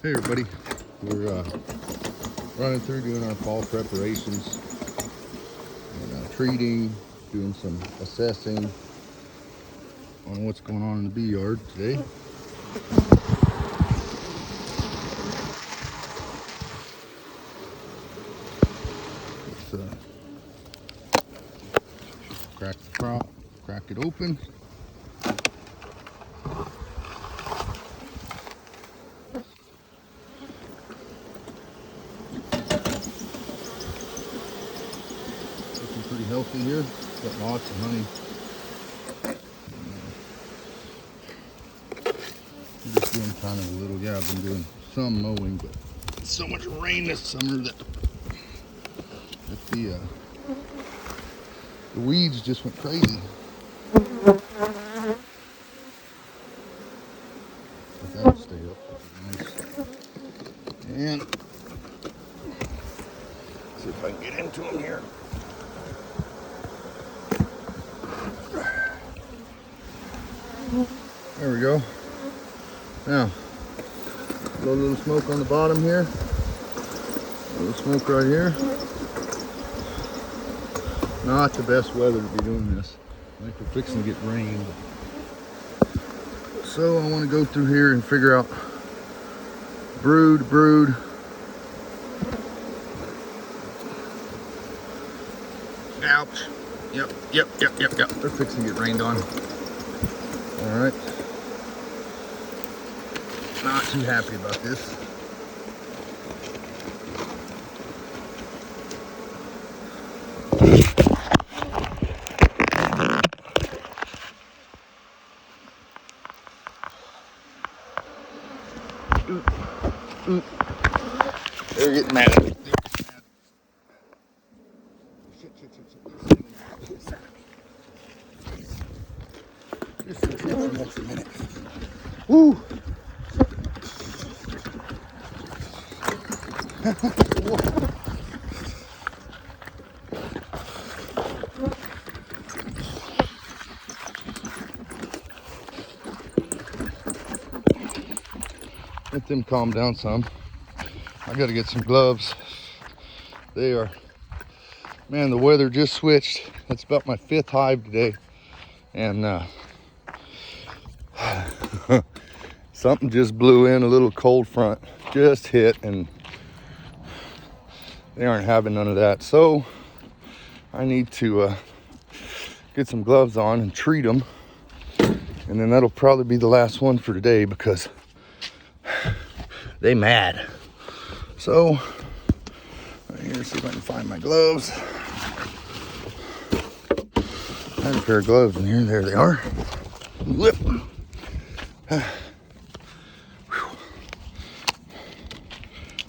Hey everybody, we're running through doing our fall preparations and treating, doing some assessing on what's going on in the bee yard today. Let's crack the crop, crack it open. Looking pretty healthy here, got lots of honey. I'm just doing kind of a little, I've been doing some mowing, but it's so much rain this summer that the weeds just went crazy. But that'll stay up. Nice. And see if I can get into them here. There we go. Now, a little smoke on the bottom here. A little smoke right here. Not the best weather to be doing this. Like we're fixing to get rain. So I want to go through here and figure out brood. Ouch. Yep. They're fixing to get rained on. All right. Not too happy about this. They're getting mad at me. Shit. Just a minute. Woo! Let them calm down some. I gotta get some gloves. They are, man, the weather just switched. It's about my 5th hive today. And something just blew in, a little cold front just hit, and they aren't having none of that. So I need to get some gloves on and treat them. And then that'll probably be the last one for today because they mad. So right here, see if I can find my gloves. I had a pair of gloves in here. There they are. Whip.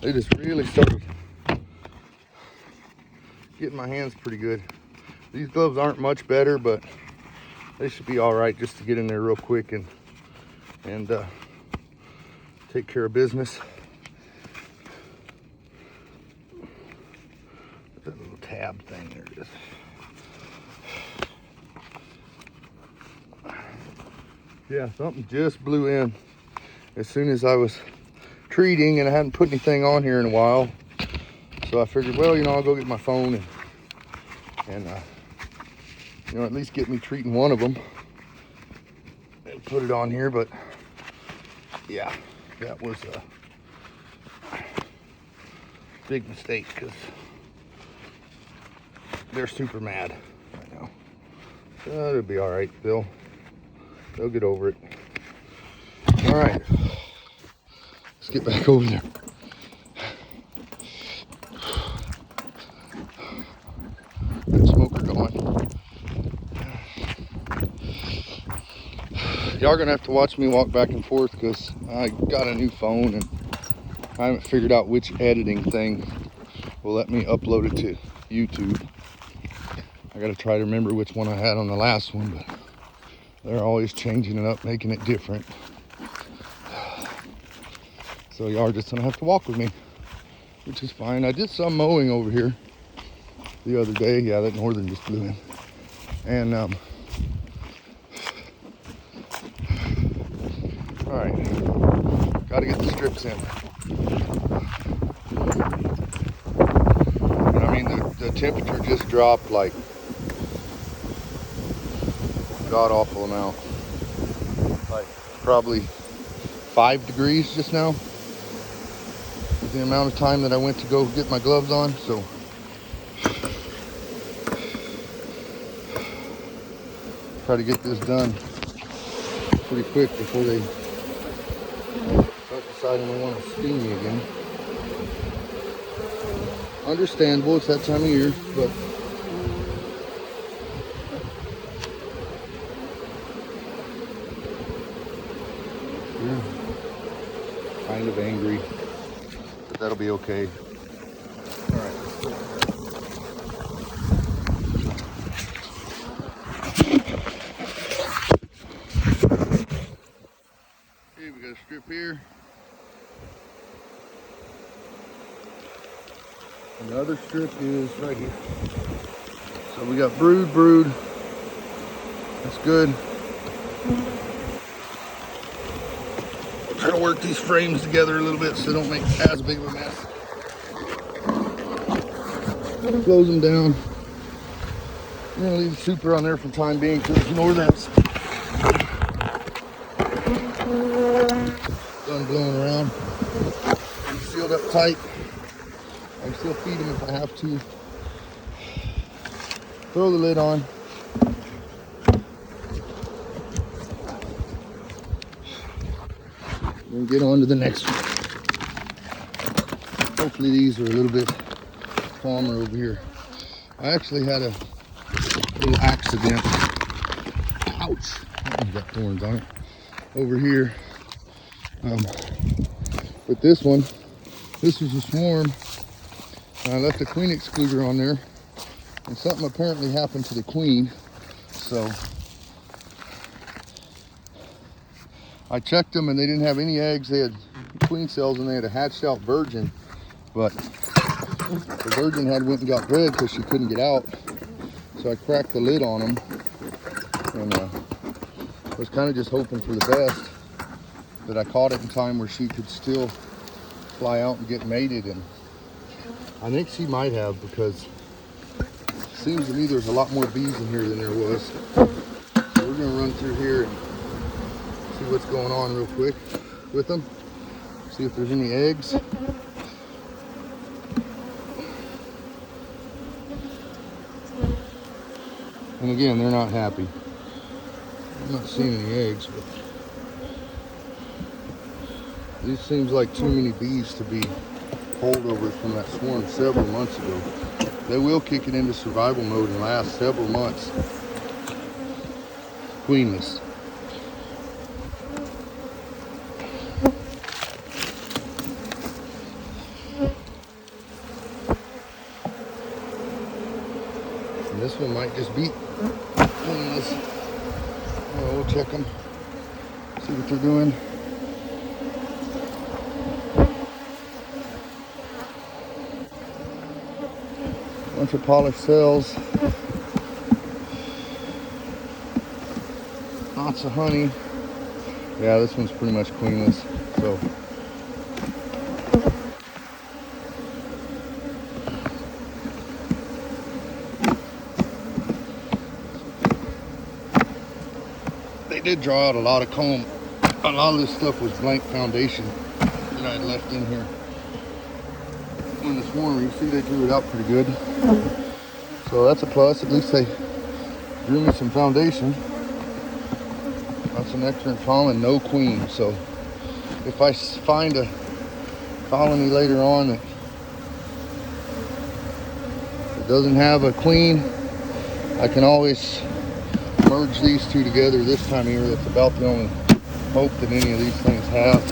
They just really started getting my hands pretty good. These gloves aren't much better, but they should be all right just to get in there real quick and take care of business. That little tab thing, there it is. Yeah, something just blew in as soon as I was treating, and I hadn't put anything on here in a while. So I figured, well, I'll go get my phone and at least get me treating one of them and put it on here. But yeah, that was a big mistake because they're super mad right now. It'll be all right. They'll get over it. All right, let's get back over there. That smoker going. Y'all gonna have to watch me walk back and forth because I got a new phone and I haven't figured out which editing thing will let me upload it to YouTube. I gotta try to remember which one I had on the last one, but they're always changing it up, making it different. So y'all are just gonna have to walk with me, which is fine. I did some mowing over here the other day. Yeah, that northern just blew in. And all right, gotta get the strips in. And I mean, the temperature just dropped like god awful amount. Like probably 5 degrees just now. The amount of time that I went to go get my gloves on, so try to get this done pretty quick before they start deciding they want to sting me again. Understandable, it's that time of year, but yeah, kind of angry. But that'll be okay. All right. Okay, we got a strip here. Another strip is right here. So we got brood. That's good. Try to work these frames together a little bit so they don't make as big of a mess. Close them down. I'm gonna leave the super on there for the time being to ignore that. Done blowing around. Sealed up tight. I can still feed them if I have to. Throw the lid on. And get on to the next one. Hopefully these are a little bit calmer over here. I actually had a little accident. Ouch! That one's got thorns on it. Over here. But this one, this was a swarm. I left a queen excluder on there. And something apparently happened to the queen. So I checked them and they didn't have any eggs. They had queen cells and they had a hatched out virgin. But the virgin had went and got bred because she couldn't get out. So I cracked the lid on them. And was kind of just hoping for the best. That I caught it in time where she could still fly out and get mated. And I think she might have, because it seems to me there's a lot more bees in here than there was. So we're gonna run through here and see what's going on real quick with them. See if there's any eggs. And again, they're not happy. I'm not seeing any eggs, but these seems like too many bees to be holdovers from that swarm several months ago. They will kick it into survival mode and last several months. Queenless. And this one might just be queenless. Oh, we'll check them. See what they're doing. Bunch of polished cells, lots of honey. Yeah, this one's pretty much queenless. So they did draw out a lot of comb. A lot of this stuff was blank foundation that I had left in here. When the swarm, you see they drew it out pretty good. So that's a plus. At least they drew me some foundation. That's an excellent pollen, no queen. So if I find a colony later on that doesn't have a queen, I can always merge these two together this time of year. That's about the only hope that any of these things have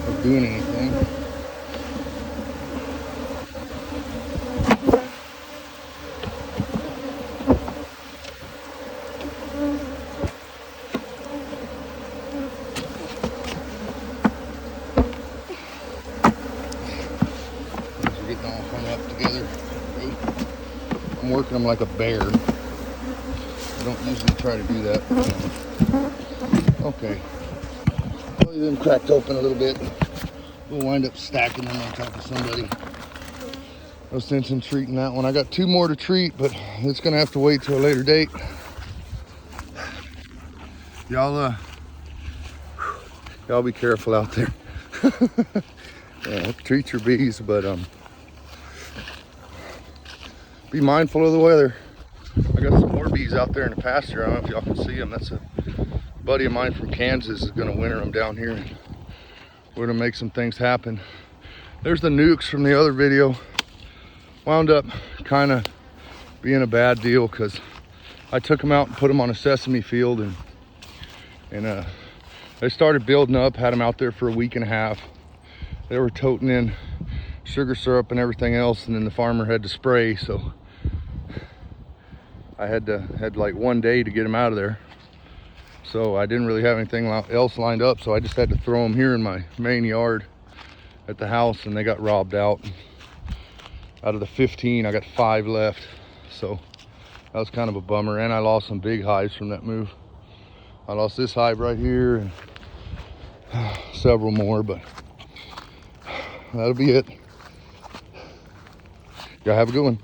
of doing anything. I'm working them like a bear. I don't usually try to do that. Okay. Well, them cracked open a little bit. We'll wind up stacking them on top of somebody. No sense in treating that one. I got 2 more to treat, but it's gonna have to wait till a later date. Y'all be careful out there. Yeah, treat your bees, but be mindful of the weather. I got some more bees out there in the pasture. I don't know if y'all can see them. That's a buddy of mine from Kansas is gonna winter them down here, and we're gonna make some things happen. There's the nukes from the other video. Wound up kind of being a bad deal because I took them out and put them on a sesame field, and they started building up. Had them out there for a week and a half. They were toting in sugar syrup and everything else, and then the farmer had to spray, so I had like 1 day to get them out of there. So I didn't really have anything else lined up, so I just had to throw them here in my main yard at the house, and they got robbed out. Out of the 15, I got 5 left, so that was kind of a bummer. And I lost some big hives from that move. I lost this hive right here and several more, but that'll be it. Y'all have a good one.